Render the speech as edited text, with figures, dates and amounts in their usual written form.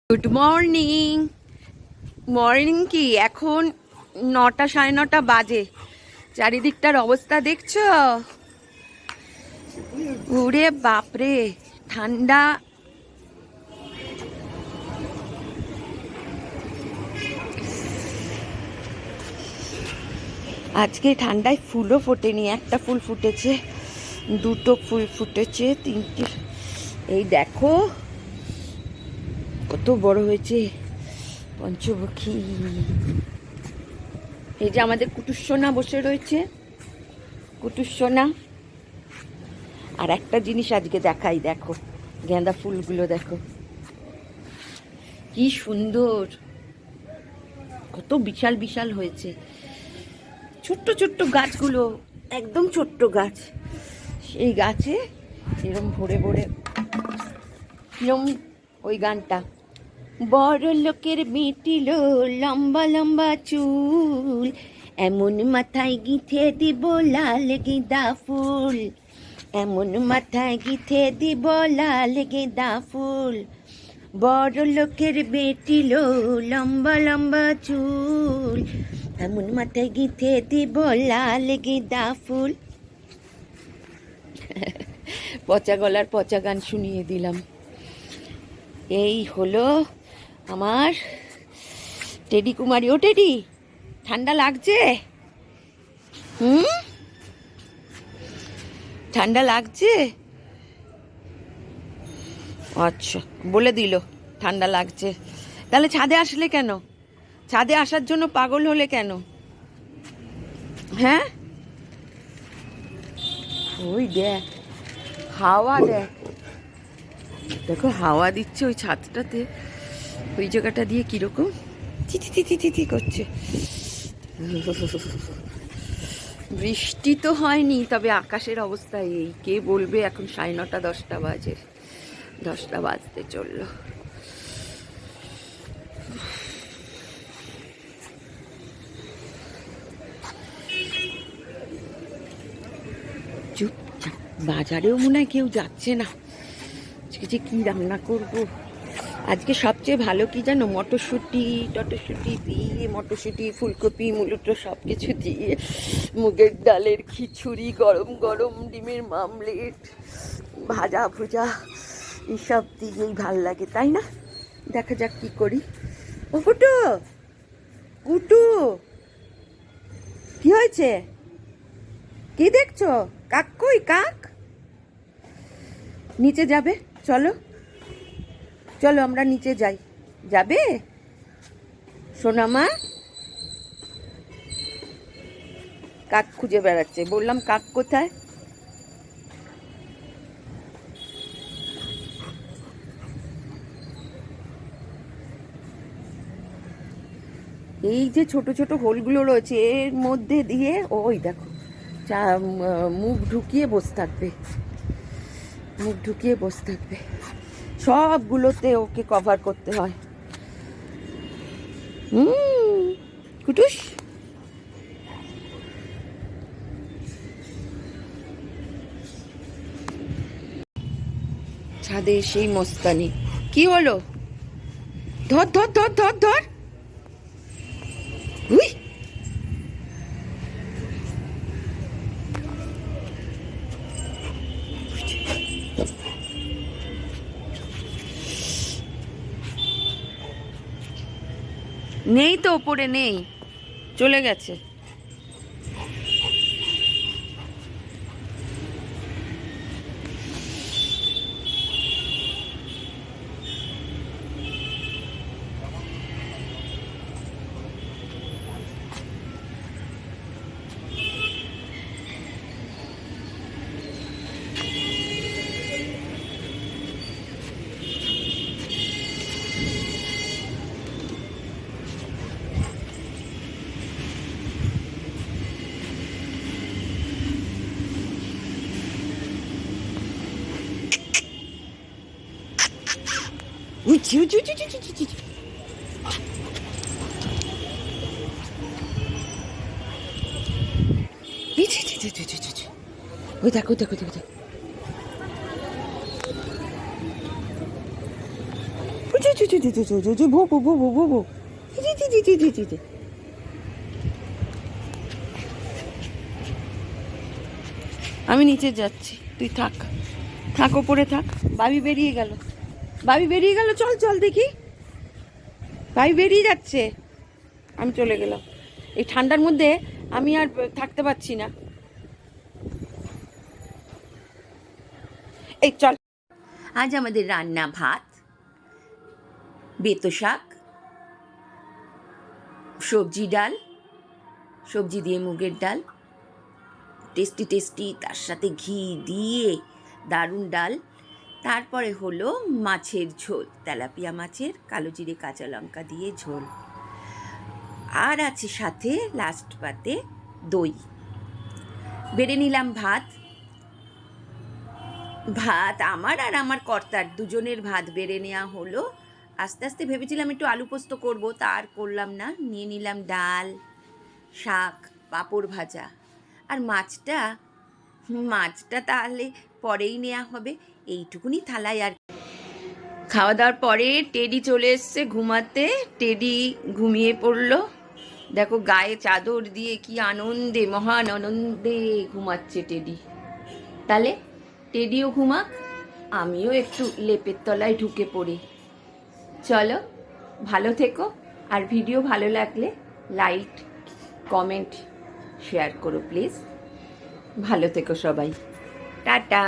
Good morning. Morning কি, এখন 9টা 9:30 বাজে। চারিদিকটার অবস্থা দেখছো? ওরে বাপরে, ঠান্ডা। আজকে ঠান্ডায় ফুলও ফোটেনি, একটা ফুল ফুটেছে, দুটো ফুল ফুটেছে, তিনটে। এই দেখো কত বড় হয়েছে পঞ্চবক্ষী। এই যে আমাদের কুটুসোনা বসে রয়েছে, কুটুসোনা। আর একটা জিনিস আজকে দেখাই, দেখো গাঁদা ফুলগুলো দেখো কি সুন্দর, কত বিশাল বিশাল হয়েছে। ছোট্ট ছোট্ট গাছগুলো, একদম ছোট্ট গাছ, সেই গাছে এরম ভরে ভরে, কিরম ওই গানটা, বড় লোকের মেটিল লম্বা লম্বা চুল, এমন মাথায় গিথে দিব লাল গেঁদা ফুল, এমন মাথায় গিথে দিব লাল গেঁদা ফুল, বড় লোকের বেটিল লম্বা লম্বা চুল, এমন মাথায় গিথে দিব লাল গেঁদা ফুল। পচা গলার পচা গান শুনিয়ে দিলাম। এই হলো আমার টেডি কুমারী। ও টেডি, ঠান্ডা লাগছে? ঠান্ডা লাগছে? আচ্ছা, বলে দিল ঠান্ডা লাগছে। তাহলে ছাদে আসলে কেন? ছাদে আসার জন্য পাগল হলে কেন? হ্যাঁ, ওই দেখ হাওয়া, দেখ দেখো হাওয়া দিচ্ছে ওই ছাদটাতে, ওই জায়গাটা দিয়ে কিরকম চিচি চিচি চিচি করছে। বৃষ্টি তো হয়নি, তবে আকাশের অবস্থা এই, কে বলবে? এখন 9:30 10টা বাজে, 10টা বাজতে চললো। চুপচাপ, বাজারেও মনে হয় কেউ যাচ্ছে না। আজকে যে কি রান্না করব, আজকে সবচেয়ে ভালো কি জানো? মটরশুঁটি টটরশুঁটি দিয়ে, মটরশুঁটি ফুলকপি মূলত সব কিছু দিয়ে মুগের ডালের খিচুড়ি, গরম গরম ডিমের মামলেট, ভাজা ভুজা, এইসব দিয়েই ভাল লাগে, তাই না? দেখা যাক কি করি। ও কুটু, কুটু, কি হয়েছে? কি দেখছো? কাক কই? কাক নিচে যাবে, চলো চলো আমরা নিচে যাই। যাবে সোনামা? কাক খুঁজে বেড়াচ্ছে, বললাম কাক কোথায়? এই যে ছোট ছোট হোলগুলো রয়েছে, এর মধ্যে দিয়ে ওই দেখো মুখ ঢুকিয়ে বসে থাকবে, মুখ ঢুকিয়ে বসে থাকবে। সবগুলোতে ওকে কভার করতে হয়। কুটুস, ছাদে সেই মস্তানি। কি হলো? ধর ধর ধর ধর ধর। উই, নেই তো, ওপরে নেই, চলে গেছে। উই চিউ চিউ চিউ চিউ চিউ চিউ। ওই দেখো দেখো দেখো দেখো। আমি নিচে যাচ্ছি, তুই থাক, থাক ওপরে থাক। বাবি বেরিয়ে গেল, বাবি বেরিয়ে গেল, চল চল দেখি, বাবি বেরিয়ে যাচ্ছে। আমি চলে গেলাম, এই ঠান্ডার মধ্যে আমি আর থাকতে পারছি না। এই চল। আজ আমাদের রান্না ভাত, বেতো শাক, সবজি ডাল, সবজি দিয়ে মুগের ডাল, টেস্টি টেস্টি, তার সাথে ঘি দিয়ে দারুণ ডাল। তারপরে হলো মাছের ঝোল, তেলাপিয়া মাছের কালো জিরে কাঁচা লঙ্কা দিয়ে ঝোল। আর আছে সাথে লাস্ট পাতে দই। বেড়ে নিলাম ভাত, ভাত আমার আর আমার কর্তার দুজনের ভাত বেড়ে নেওয়া হলো। আস্তে আস্তে ভেবেছিলাম একটু আলু পোস্ত করবো, তা আর করলাম না। নিয়ে নিলাম ডাল, শাক, পাঁপড় ভাজা। আর মাছটা তাহলে পরেই নেওয়া হবে, এইটুকুনি থালায়। আর খাওয়া দাওয়ার পরে টেডি চলে এসছে ঘুমাতে। টেডি ঘুমিয়ে পড়লো, দেখো গায়ে চাদর দিয়ে কি আনন্দে, মহান আনন্দে ঘুমাচ্ছে টেডি। তাহলে টেডিও ঘুমাক, আমিও একটু লেপের তলায় ঢুকে পড়ি। চলো, ভালো থেকো। আর ভিডিও ভালো লাগলে লাইক, কমেন্ট, শেয়ার করো প্লিজ। ভালো থেকো সবাই, টাটা।